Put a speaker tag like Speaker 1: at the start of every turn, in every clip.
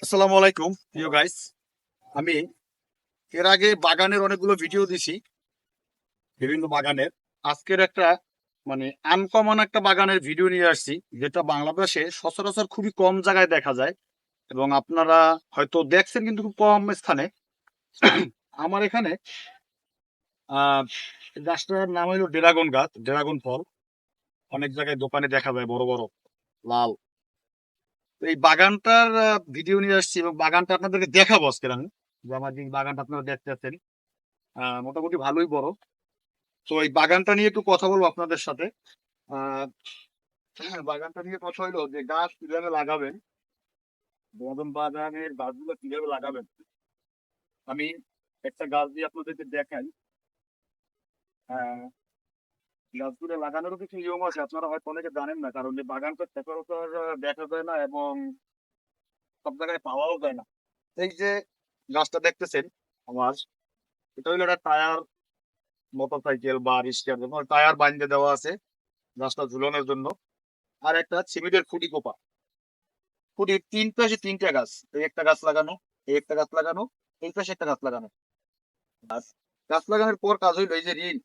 Speaker 1: আসসালামু আলাইকুম প্রিয় গাইস। আমি এর আগে বাগানের অনেকগুলো ভিডিও দিছি, বিভিন্ন বাগানের। আজকের একটা আনকমন একটা বাগানের ভিডিও নিয়ে আসছি, যেটা বাংলাদেশে সচরাচর খুবই কম জায়গায় দেখা যায় এবং আপনারা হয়তো দেখছেন কিন্তু খুব কম স্থানে। আমার এখানে আহ গাছটার নাম হলো ড্রাগন গাছ, ড্রাগন ফল। অনেক জায়গায় দোকানে দেখা যায় বড় বড় লাল। তো এই বাগানটার ভিডিও নিয়ে আসছি এবং বাগানটা আপনাদেরকে দেখাবো আজকে আমি। যে আমার যে বাগানটা আপনারা দেখতে পাচ্ছেন মোটামুটি ভালোই বড়। তো এই বাগানটা নিয়ে একটু কথা বলবো আপনাদের সাথে। আহ বাগানটা নিয়ে কথা হইলো যে গাছ কিভাবে লাগাবেন, ড্রাগন বাগানের গাছগুলো কিভাবে লাগাবেন। আমি একটা গাছ দিয়ে আপনাদেরকে দেখাই। আহ গাছগুলো লাগানোরও কিছু নিয়ম আছে, আপনারা হয়তো অনেকে জানেন না, কারণ এই বাগানটা সচরাচর দেখা যায় না এবং সব জায়গায় পাওয়াও যায় না। এই যে গাছটা দেখতেছেন আমার, এটা হইলো একটা টায়ার, মোটর সাইকেল বা রিক্সার জন্য টায়ার বাইন্ধে দেওয়া আছে গাছটা ঝুলানোর জন্য। আর একটা সিমেন্টের খুঁটি কোপা, খুঁটির তিন পাশে তিনটা গাছ, এই একটা গাছ লাগানো, এই একটা গাছ লাগানো, এই পাশে একটা গাছ লাগানো। গাছ গাছ লাগানোর পর কাজ হইলো এই যে ঋণ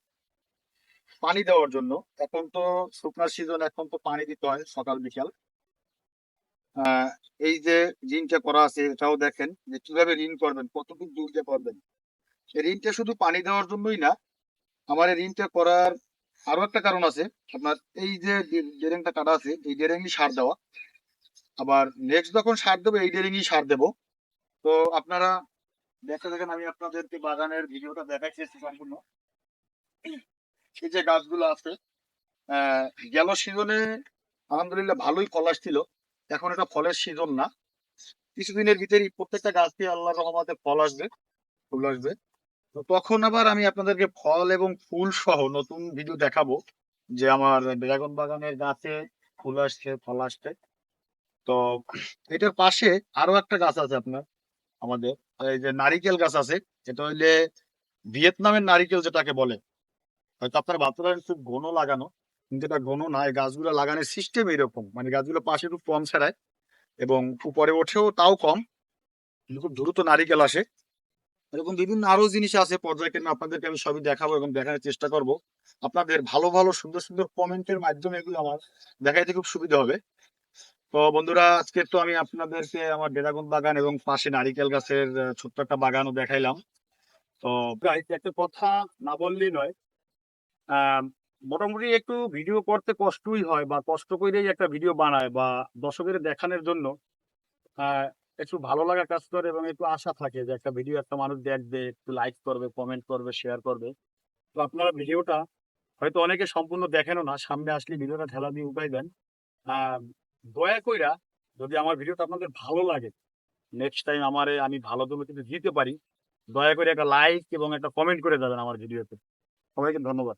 Speaker 1: পানি দেওয়ার জন্য। এখন তো শুকনার সিজন, এখন তো পানি দিতে হয় সকাল বিকাল। আহ এই যে ঋণটা করা আছে এটাও দেখেন যে কিভাবে ঋণ করবেন, কতটুকু দূর দিয়ে করবেন। এই ঋণটা শুধু পানি দেওয়ার জন্যই না, আমার এই ঋণটা করার আরো একটা কারণ আছে। আপনার এই যে ডেরেংটা কাটা আছে, এই ডেরেংই সার দেওয়া। আবার নেক্সট যখন সার দেবো এই ডেরেংই সার দেবো। তো আপনারা দেখতে দেখেন, আমি আপনাদেরকে বাগানের ভিডিওটা দেখাইছি সম্পূর্ণ। এই যে গাছগুলো আছে, আহ গেল সিজনে আলহামদুলিল্লাহ ভালোই ফল আসছিল। এখন এটা ফলের সিজন না, কিছুদিনের ভিতরেই প্রত্যেকটা গাছকে আল্লাহর রহমতে ফল আসবে, ফুল আসবে। তো তখন আবার আমি আপনাদেরকে ফল এবং ফুল সহ নতুন ভিডিও দেখাবো, যে আমার ড্রাগন বাগানের গাছে ফুল আসছে, ফল আসছে। তো এটার পাশে আরো একটা গাছ আছে আপনার, আমাদের এই যে নারিকেল গাছ আছে। এটা হইলে ভিয়েতনামের নারিকেল যেটাকে বলে। হয়তো আপনার ভাবতে পারেন খুব ঘন লাগানো, কিন্তু এটা ঘন না। এই গাছগুলো লাগানোর সিস্টেম এরকম, গাছগুলো পাশে একটু কম ছাড়ায় এবং উপরে ওঠেও তাও কম, কিন্তু খুব দ্রুত নারিকেল আসে। এরকম বিভিন্ন আরো জিনিস আছে পর্যায়ক্রমে, আপনাদেরকে আমি সবই দেখাবো এবং দেখানোর চেষ্টা করব। আপনাদের ভালো ভালো সুন্দর সুন্দর কমেন্টের মাধ্যমে এগুলো আমার দেখাইতে খুব সুবিধা হবে। তো বন্ধুরা, আজকে তো আমি আপনাদেরকে আমার ড্রাগন বাগান এবং পাশে নারিকেল গাছের ছোট্ট একটা বাগানও দেখাইলাম। তো guys, একটা কথা না বললেই নয়। আহ মোটামুটি একটু ভিডিও করতে কষ্টই হয়, বা কষ্ট করেই একটা ভিডিও বানায় বা দর্শকের দেখানোর জন্য আহ একটু ভালো লাগা কাজ করে এবং একটু আশা থাকে যে একটা ভিডিও একটা মানুষ দেখবে, একটু লাইক করবে, কমেন্ট করবে, শেয়ার করবে। তো আপনারা ভিডিওটা হয়তো অনেকে সম্পূর্ণ দেখেনও না, সামনে আসলে ভিডিওটা ঠেলা দিয়ে উঠাই দেন। আহ দয়া কইরা, যদি আমার ভিডিওটা আপনাদের ভালো লাগে, নেক্সট টাইম আমি ভালো জন্য কিন্তু দিতে পারি, দয়া করে একটা লাইক এবং একটা কমেন্ট করে দেবেন আমার ভিডিওতে। সবাইকে ধন্যবাদ।